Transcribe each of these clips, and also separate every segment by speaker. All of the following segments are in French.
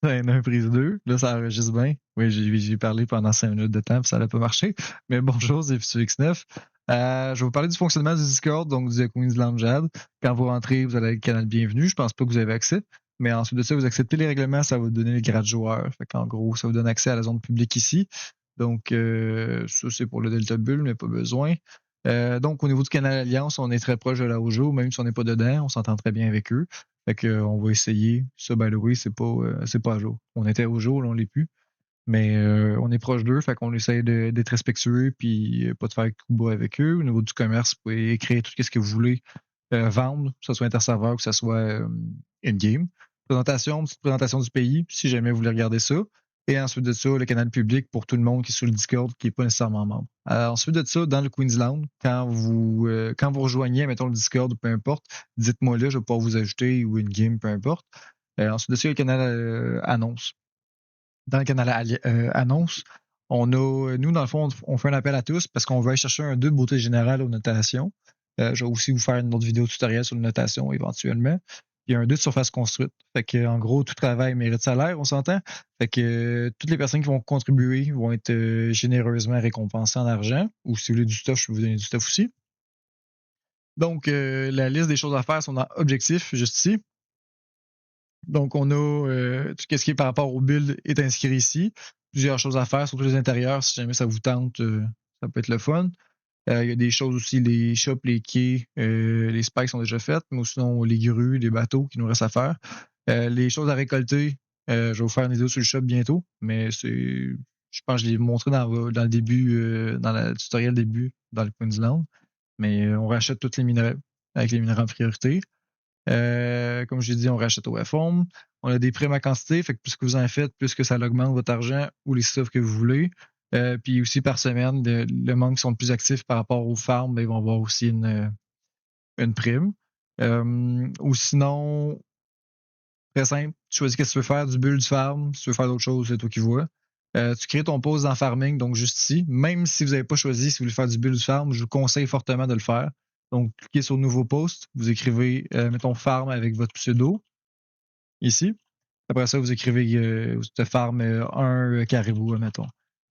Speaker 1: 1 prise 2. Là, ça enregistre bien. Oui, j'ai parlé pendant 5 minutes de temps, puis ça n'a pas marché. Mais bonjour, c'est FutureX9. Je vais vous parler du fonctionnement du Discord, donc du Queensland Jad. Quand vous rentrez, vous allez avec le canal bienvenue. Je pense pas que vous avez accès. Mais ensuite de ça, vous acceptez les règlements, ça va vous donner les grades joueurs. Fait qu'en gros, ça vous donne accès à la zone publique ici. Donc, ça, c'est pour le Delta Bull, mais pas besoin. Donc, au niveau du canal Alliance, on est très proche de la Ojo, même si on n'est pas dedans, on s'entend très bien avec eux. Fait que, on va essayer. Ça, by the way, c'est pas à jour. On était au jour, là, on l'est plus. Mais on est proche d'eux, fait qu'on essaie d'être respectueux puis pas de faire coup bas avec eux. Au niveau du commerce, vous pouvez écrire tout ce que vous voulez vendre, que ce soit interserveur, que ce soit in-game. Petite présentation du pays, si jamais vous voulez regarder ça. Et ensuite de ça, le canal public pour tout le monde qui est sur le Discord, qui n'est pas nécessairement membre. Ensuite de ça, dans le Queensland, quand vous rejoignez, mettons le Discord, peu importe, dites-moi là, je vais pouvoir vous ajouter ou in-game, peu importe. Ensuite de ça, il y a le canal annonce. Dans le canal annonce, nous, dans le fond, on fait un appel à tous parce qu'on veut aller chercher un 2 de beauté générale aux notations. Je vais aussi vous faire une autre vidéo tutoriel sur les notations éventuellement. Puis un 2 de surface construite. Fait que, en gros, tout travail mérite salaire, on s'entend. Fait que toutes les personnes qui vont contribuer vont être généreusement récompensées en argent. Ou si vous voulez du stuff, je peux vous donner du stuff aussi. Donc, la liste des choses à faire sont dans Objectif, juste ici. Donc, on a tout ce qui est par rapport au build est inscrit ici. Plusieurs choses à faire, surtout les intérieurs, si jamais ça vous tente, ça peut être le fun. Il y a des choses aussi, les shops, les quais, les spikes sont déjà faites, mais sinon les grues, les bateaux qui nous restent à faire. Les choses à récolter, je vais vous faire une vidéo sur le shop bientôt, mais je pense que je l'ai montré dans le début, dans le tutoriel début, dans le Queensland. Mais on rachète tous les minerais avec les minerais en priorité. Comme j'ai dit, on rachète au F-Home. On a des primes à quantité, fait que plus que vous en faites, plus que ça augmente votre argent ou les stuff que vous voulez. Puis aussi par semaine, le monde qui sont le plus actifs par rapport aux farms, ben, ils vont avoir aussi une prime. Ou sinon, très simple, tu choisis ce que tu veux faire, du bull, du farm. Si tu veux faire d'autres choses, c'est toi qui vois. Tu crées ton post dans farming, donc juste ici. Même si vous n'avez pas choisi si vous voulez faire du bull, du farm, je vous conseille fortement de le faire. Donc, cliquez sur nouveau post, vous écrivez, mettons, farm avec votre pseudo, ici. Après ça, vous écrivez, tu farm un caribou, mettons.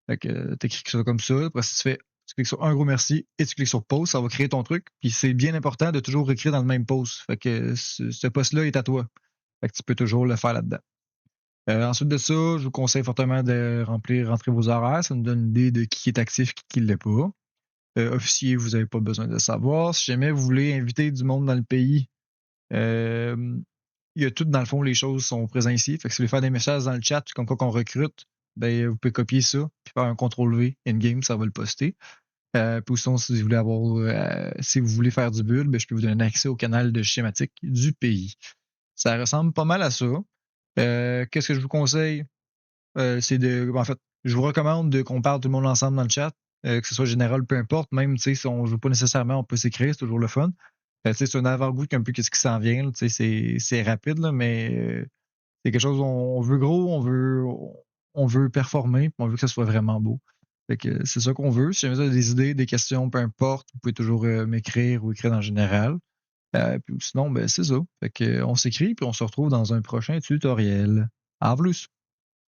Speaker 1: Fait que t'écris ça comme ça. Après, si tu cliques sur un gros merci et tu cliques sur post, ça va créer ton truc. Puis c'est bien important de toujours écrire dans le même post. Fait que ce post-là est à toi. Fait que tu peux toujours le faire là-dedans. Ensuite de ça, je vous conseille fortement de rentrer vos horaires. Ça nous donne une idée de qui est actif, qui ne l'est pas. Officier, vous n'avez pas besoin de savoir. Si jamais vous voulez inviter du monde dans le pays, il y a tout dans le fond, les choses sont présentes ici. Fait que si vous voulez faire des messages dans le chat, comme quoi qu'on recrute, ben vous pouvez copier ça, puis faire un CTRL-V in-game, ça va le poster. Puis sinon, si vous voulez faire du build, ben, je peux vous donner accès au canal de schématique du pays. Ça ressemble pas mal à ça. Qu'est-ce que je vous conseille? En fait, je vous recommande qu'on parle tout le monde ensemble dans le chat, que ce soit général, peu importe, même si on ne veut pas nécessairement, on peut s'écrire, c'est toujours le fun. C'est un avant-goût un peu qu'est-ce qui s'en vient. Là, c'est rapide, là, mais c'est quelque chose on veut gros, on veut performer, on veut que ça soit vraiment beau. Fait que c'est ça qu'on veut. Si jamais vous avez des idées, des questions, peu importe, vous pouvez toujours m'écrire ou écrire en général. Puis sinon, ben c'est ça. Fait que on s'écrit puis on se retrouve dans un prochain tutoriel. À plus!